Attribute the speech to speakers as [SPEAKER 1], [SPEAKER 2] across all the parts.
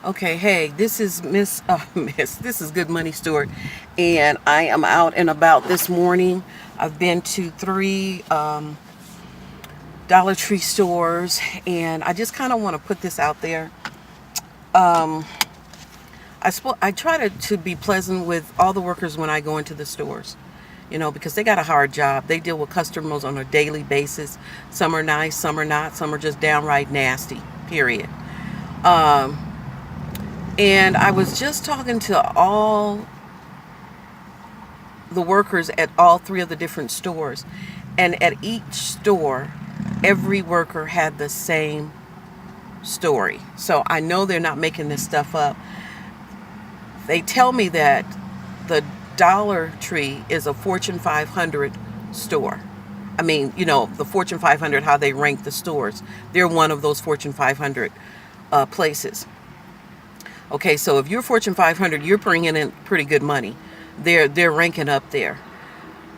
[SPEAKER 1] Okay, hey, this is this is Good Money Stewart, and I am out and about this morning. I've been to three Dollar Tree stores, and I just kind of want to put this out there. I try to be pleasant with all the workers when I go into the stores, because they got a hard job. They deal with customers on a daily basis. Some are nice, some are not, some are just downright nasty, period. Um, and I was just talking to all the workers at all three of the different stores. And at each store, every worker had the same story. So I know they're not making this stuff up. They tell me that the Dollar Tree is a Fortune 500 store. I mean, the Fortune 500, how they rank the stores. They're one of those Fortune 500 places. Okay, so if you're Fortune 500, you're bringing in pretty good money. They're ranking up there.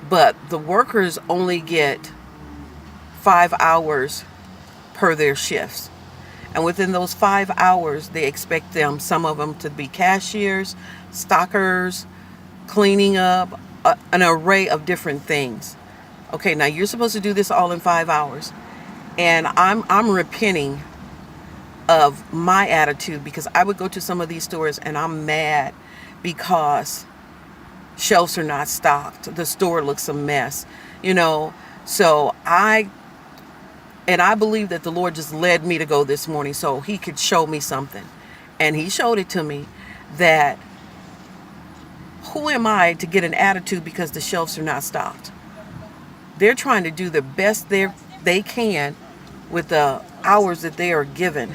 [SPEAKER 1] But the workers only get 5 hours per their shifts. And within those 5 hours, they expect some of them to be cashiers, stockers, cleaning up, an array of different things. Okay, now you're supposed to do this all in 5 hours. And I'm repenting of my attitude, because I would go to some of these stores and I'm mad because shelves are not stocked. The store looks a mess, So I believe that the Lord just led me to go this morning so he could show me something. And he showed it to me that who am I to get an attitude because the shelves are not stocked? They're trying to do the best they can with the hours that they are given.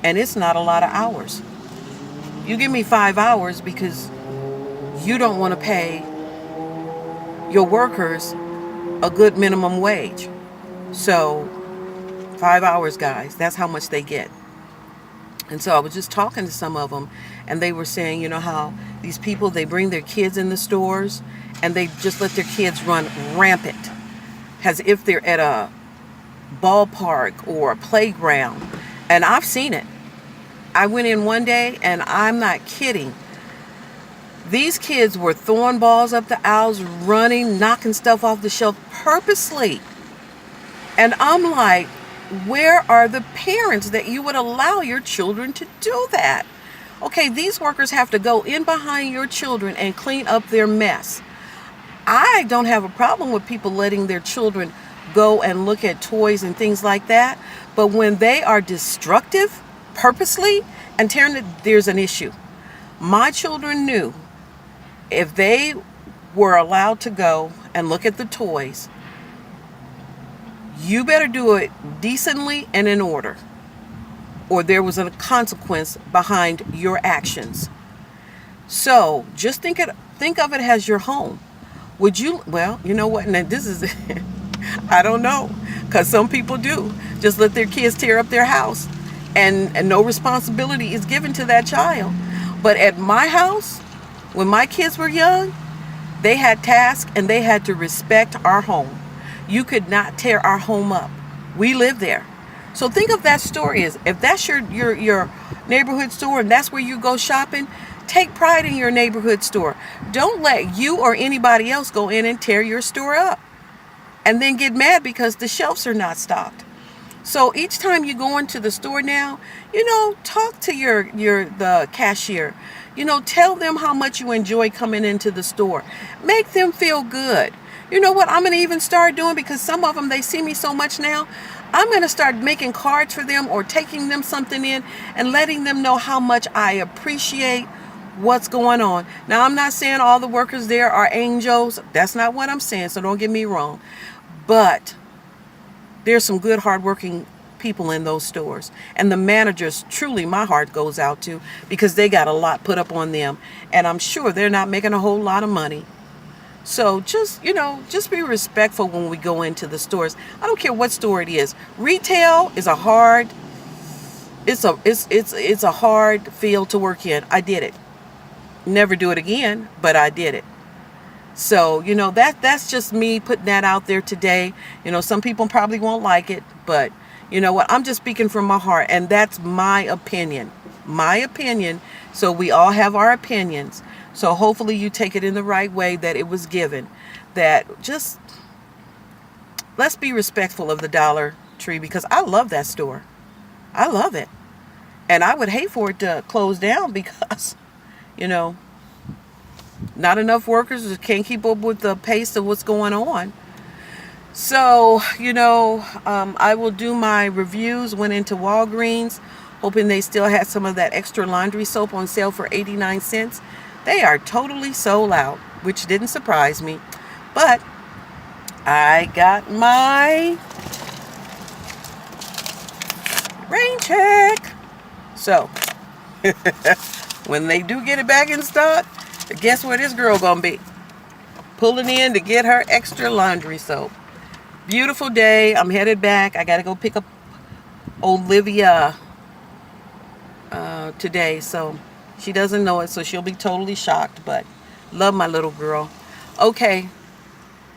[SPEAKER 1] And it's not a lot of hours. You give me 5 hours because you don't want to pay your workers a good minimum wage. So 5 hours, guys, that's how much they get. And so I was just talking to some of them, and they were saying, how these people, they bring their kids in the stores and they just let their kids run rampant as if they're at a ballpark or a playground. And I've seen it. I went in one day, and I'm not kidding. These kids were throwing balls up the aisles, running, knocking stuff off the shelf purposely. And I'm like, where are the parents that you would allow your children to do that? Okay, these workers have to go in behind your children and clean up their mess. I don't have a problem with people letting their children go and look at toys and things like that. But when they are destructive, purposely, and tearing it, there's an issue. My children knew if they were allowed to go and look at the toys, you better do it decently and in order, or there was a consequence behind your actions. So just think of it as your home. Would you? Well, you know what? And this is, I don't know, because some people do just let their kids tear up their house, and no responsibility is given to that child. But at my house, when my kids were young, they had tasks and they had to respect our home. You could not tear our home up. We live there. So think of that store as, if that's your neighborhood store and that's where you go shopping, take pride in your neighborhood store. Don't let you or anybody else go in and tear your store up and then get mad because the shelves are not stocked. So each time you go into the store now, talk to the cashier. Tell them how much you enjoy coming into the store. Make them feel good. You know what I'm going to even start doing, because some of them, they see me so much now. I'm going to start making cards for them or taking them something in and letting them know how much I appreciate what's going on. Now, I'm not saying all the workers there are angels. That's not what I'm saying, so don't get me wrong. But there's some good, hardworking people in those stores. And the managers, truly, my heart goes out to, because they got a lot put up on them. And I'm sure they're not making a whole lot of money. So just be respectful when we go into the stores. I don't care what store it is. Retail is a hard field to work in. I did it. Never do it again, but I did it. So, that's just me putting that out there today. Some people probably won't like it, but you know what? I'm just speaking from my heart, and that's my opinion. my opinion. So we all have our opinions. So hopefully you take it in the right way that it was given. That just, let's be respectful of the Dollar Tree, because I love that store. I love it. And I would hate for it to close down because, you know, not enough workers, just can't keep up with the pace of what's going on. So, I will do my reviews. Went into Walgreens, hoping they still had some of that extra laundry soap on sale for 89 cents. They are totally sold out, which didn't surprise me. But I got my rain check. So, when they do get it back in stock, guess where this girl gonna be? Pulling in to get her extra laundry soap. Beautiful day. I'm headed back. I gotta go pick up Olivia today, so she doesn't know it, so she'll be totally shocked, but love my little girl. Okay,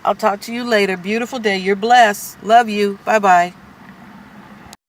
[SPEAKER 1] I'll talk to you later. Beautiful day. You're blessed. Love you. Bye bye.